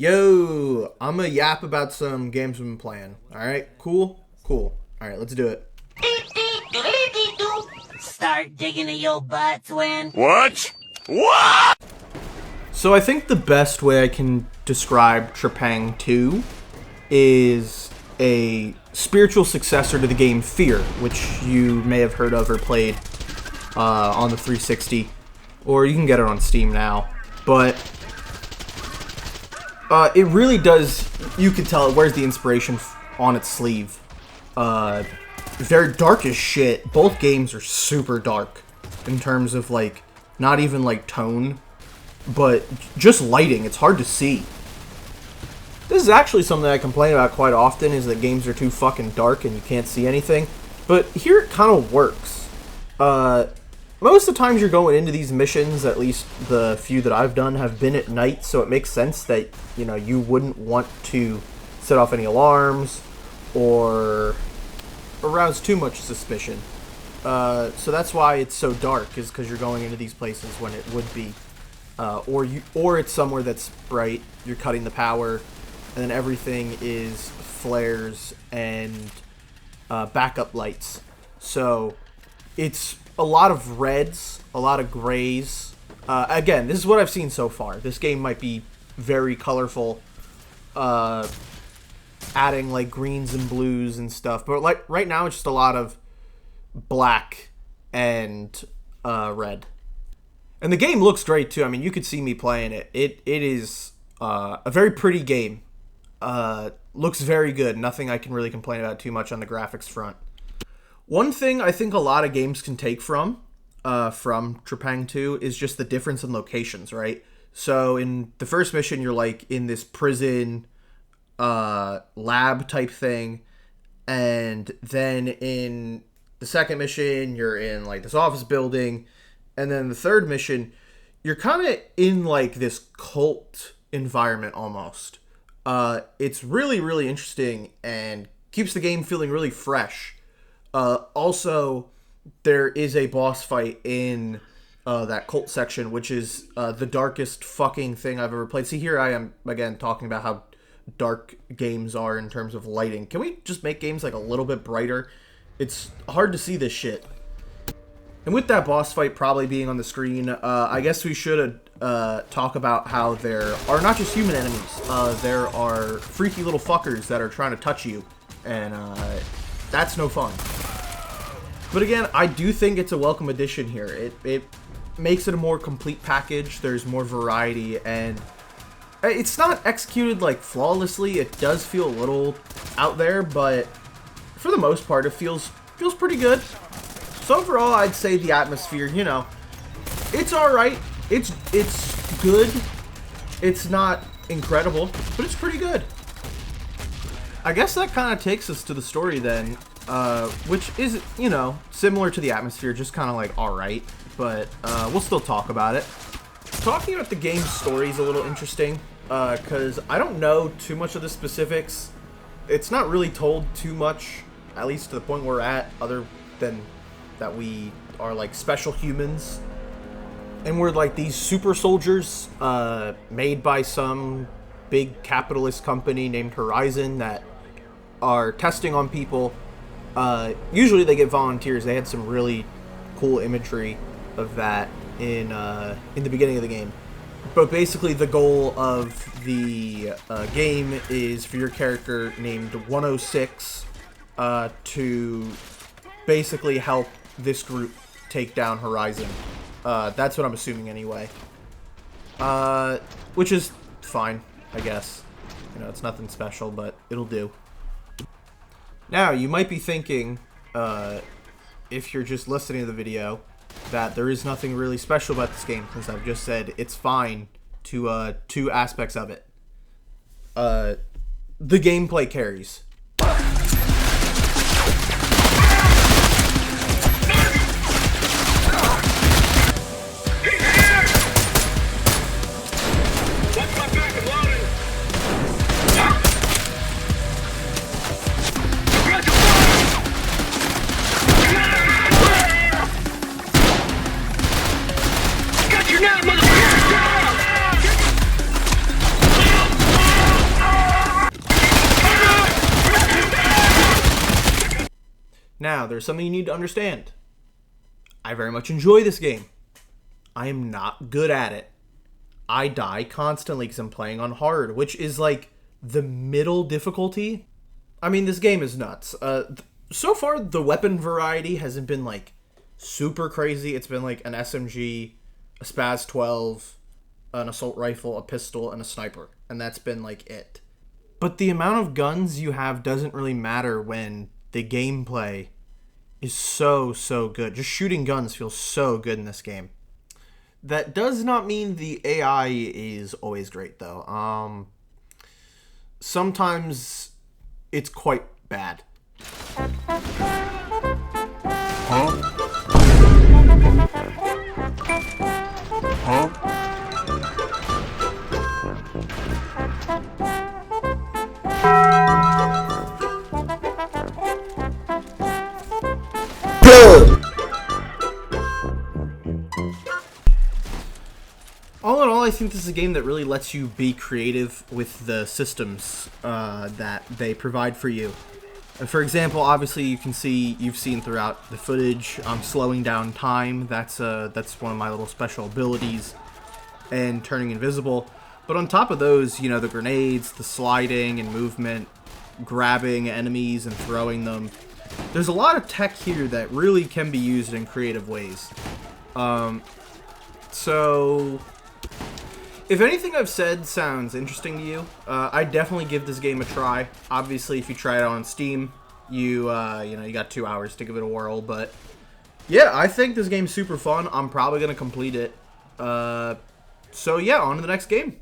Yo, I'm gonna yap about some games we've been playing. Alright, cool? Cool. Alright, let's do it. Start digging in your butt, twin. What? What? So I think the best way I can describe Trepang 2 is a spiritual successor to the game Fear, which you may have heard of or played on the 360, or you can get it on Steam now. But it really does, you can tell it wears the inspiration on its sleeve. They're dark as shit. Both games are super dark in terms of, like, not even, like, tone, but just lighting. It's hard to see. This is actually something I complain about quite often, is that games are too fucking dark and you can't see anything. But here it kind of works. Most of the times you're going into these missions, at least the few that I've done, have been at night, so it makes sense that, you know, you wouldn't want to set off any alarms or arouse too much suspicion. So that's why it's so dark, is because you're going into these places when it would be. Or it's somewhere that's bright, you're cutting the power, and then everything is flares and backup lights. So it's a lot of reds, a lot of grays. Again, this is what I've seen so far. This game might be very colorful, adding like greens and blues and stuff, but like right now it's just a lot of black and red. And the game looks great too. I mean, you could see me playing it. It is a very pretty game. Looks very good. Nothing I can really complain about too much on the graphics front. One thing I think a lot of games can take from Trepang 2 is just the difference in locations, right? So in the first mission, you're like in this prison lab type thing, and then in the second mission, you're in like this office building, and then the third mission, you're kind of in like this cult environment almost. It's really, really interesting and keeps the game feeling really fresh. Also, there is a boss fight in that cult section, which is the darkest fucking thing I've ever played. See, here I am, again, talking about how dark games are in terms of lighting. Can we just make games like a little bit brighter? It's hard to see this shit. And with that boss fight probably being on the screen, I guess we should talk about how there are not just human enemies. There are freaky little fuckers that are trying to touch you, and that's no fun. But again, I do think it's a welcome addition here. It makes it a more complete package. There's more variety, and it's not executed like flawlessly. It does feel a little out there, but for the most part, it feels pretty good. So overall, I'd say the atmosphere, you know, it's all right. It's good. It's not incredible, but it's pretty good. I guess that kind of takes us to the story then, which is, you know, similar to the atmosphere, just kind of like all right, but we'll still talk about it. Talking about the game's story is a little interesting, because I don't know too much of the specifics. It's not really told too much, at least to the point we're at, other than that we are like special humans. And we're like these super soldiers made by some big capitalist company named Horizon that are testing on people. Usually they get volunteers. They had some really cool imagery of that in the beginning of the game. But basically the goal of the game is for your character named 106 to basically help this group take down Horizon. That's what I'm assuming anyway. Which is fine, I guess. You know, it's nothing special, but it'll do. Now, you might be thinking, if you're just listening to the video, that there is nothing really special about this game, since I've just said it's fine to two aspects of it. The gameplay carries. Now, there's something you need to understand. I very much enjoy this game. I am not good at it. I die constantly because I'm playing on hard, which is like the middle difficulty. I mean, this game is nuts. So far, the weapon variety hasn't been like super crazy. It's been like an SMG, a Spaz 12, an assault rifle, a pistol, and a sniper. And that's been like it. But the amount of guns you have doesn't really matter when the gameplay is so good. Just shooting guns feels so good in this game. That does not mean the AI is always great, though. Sometimes it's quite bad. Huh? Huh? All in all, I think this is a game that really lets you be creative with the systems that they provide for you. For example, obviously you've seen throughout the footage, I'm slowing down time. That's one of my little special abilities, and turning invisible. But on top of those, you know, the grenades, the sliding and movement, grabbing enemies and throwing them. There's a lot of tech here that really can be used in creative ways. So if anything I've said sounds interesting to you, I'd definitely give this game a try. Obviously, if you try it on Steam, you got 2 hours to give it a whirl. But yeah, I think this game's super fun. I'm probably gonna complete it. So yeah, on to the next game.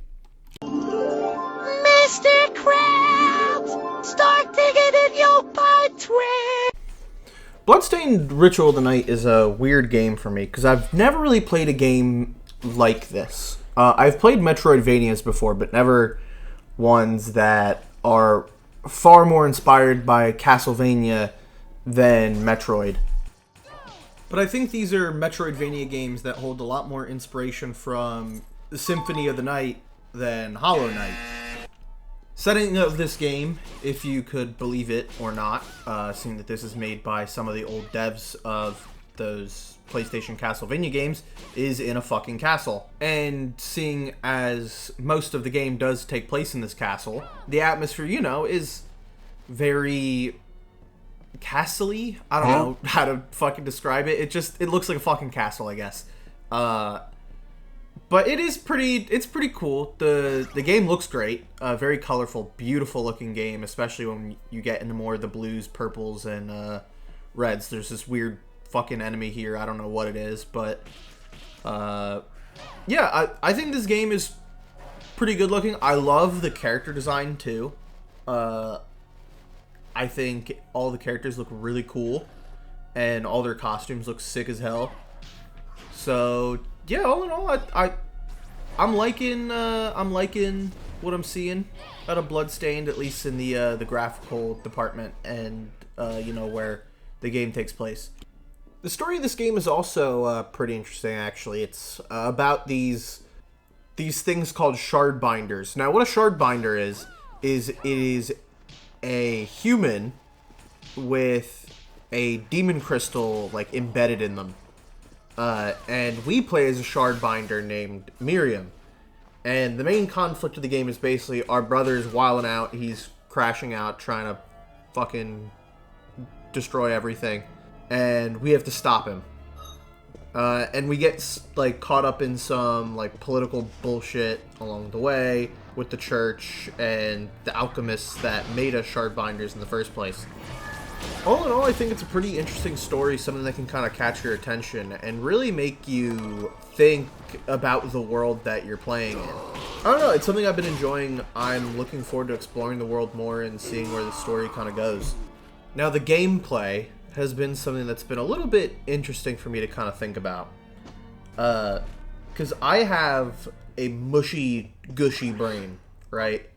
Mr. Krabs, start digging in your butt, twin. Bloodstained Ritual of the Night is a weird game for me because I've never really played a game like this. I've played Metroidvanias before, but never ones that are far more inspired by Castlevania than Metroid. But I think these are Metroidvania games that hold a lot more inspiration from the Symphony of the Night than Hollow Knight. Setting of this game, if you could believe it or not, seeing that this is made by some of the old devs of those PlayStation Castlevania games, is in a fucking castle. And seeing as most of the game does take place in this castle, the atmosphere, you know, is very castle-y. I don't know how to fucking describe it. It looks like a fucking castle, I guess. But it's pretty cool. The game looks great. Very colorful, beautiful looking game, especially when you get into more of the blues, purples, and reds. There's this weird fucking enemy here. I don't know what it is, but yeah, I think this game is pretty good looking. I love the character design too. I think all the characters look really cool, and all their costumes look sick as hell. So yeah, all in all, I'm liking what I'm seeing out of Bloodstained, at least in the graphical department, and where the game takes place. The story of this game is also pretty interesting, actually. It's about these things called Shardbinders. Now, what a Shardbinder is it is a human with a demon crystal like embedded in them. And we play as a Shardbinder named Miriam. And the main conflict of the game is basically our brother's wilding out. He's crashing out, trying to fucking destroy everything. And we have to stop him. And we get like caught up in some like political bullshit along the way with the church and the alchemists that made us Shardbinders in the first place. All in all, I think it's a pretty interesting story, something that can kind of catch your attention and really make you think about the world that you're playing in. I don't know, it's something I've been enjoying. I'm looking forward to exploring the world more and seeing where the story kind of goes. Now, the gameplay has been something that's been a little bit interesting for me to kind of think about. Because I have a mushy, gushy brain, right?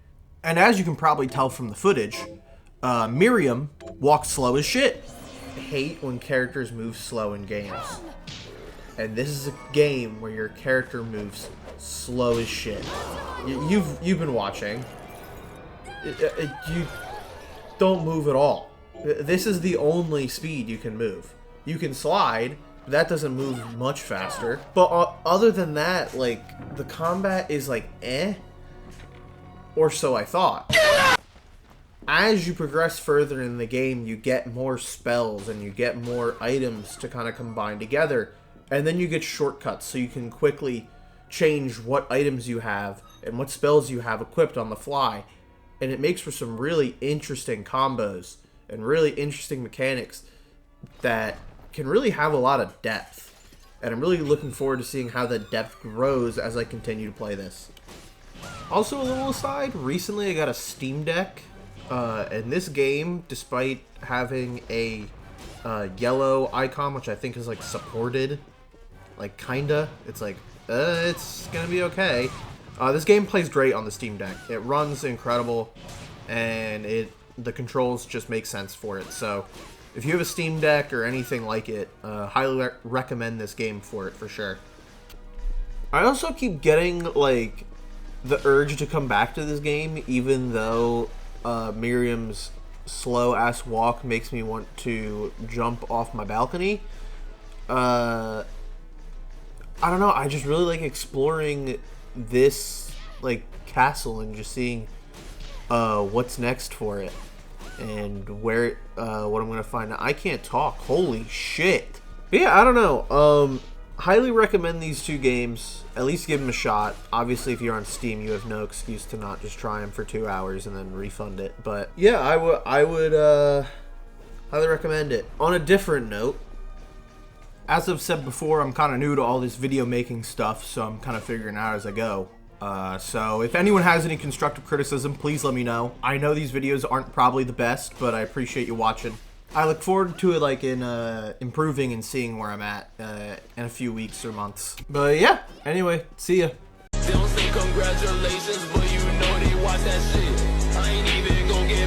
And as you can probably tell from the footage, Miriam walks slow as shit. I hate when characters move slow in games. And this is a game where your character moves slow as shit. You've been watching. You don't move at all. This is the only speed you can move. You can slide, but that doesn't move much faster. But other than that, like, the combat is like, eh? Or so I thought. As you progress further in the game, you get more spells and you get more items to kind of combine together. And then you get shortcuts so you can quickly change what items you have and what spells you have equipped on the fly. And it makes for some really interesting combos and really interesting mechanics that can really have a lot of depth. And I'm really looking forward to seeing how the depth grows as I continue to play this. Also, a little aside, recently I got a Steam Deck. And this game, despite having a yellow icon, which I think is like supported, like kinda, it's like, it's gonna be okay. This game plays great on the Steam Deck. It runs incredible, and the controls just make sense for it. So, if you have a Steam Deck or anything like it, highly recommend this game for it, for sure. I also keep getting, like, the urge to come back to this game, even though Miriam's slow-ass walk makes me want to jump off my balcony. I don't know, I just really like exploring this, like, castle and just seeing what's next for it and where what I'm gonna find. I can't talk, holy shit. But yeah, I don't know, highly recommend these two games. At least give them a shot. Obviously, if you're on Steam, you have no excuse to not just try them for 2 hours and then refund it. But yeah, I would highly recommend it. On a different note, as I've said before, I'm kind of new to all this video making stuff, so I'm kind of figuring out as I go. So if anyone has any constructive criticism, please let me know. I know these videos aren't probably the best, but I appreciate you watching. I look forward to it, like, in improving and seeing where I'm at in a few weeks or months. But yeah, anyway, see ya. They don't say congratulations, but you know they watch that shit. I ain't even gonna get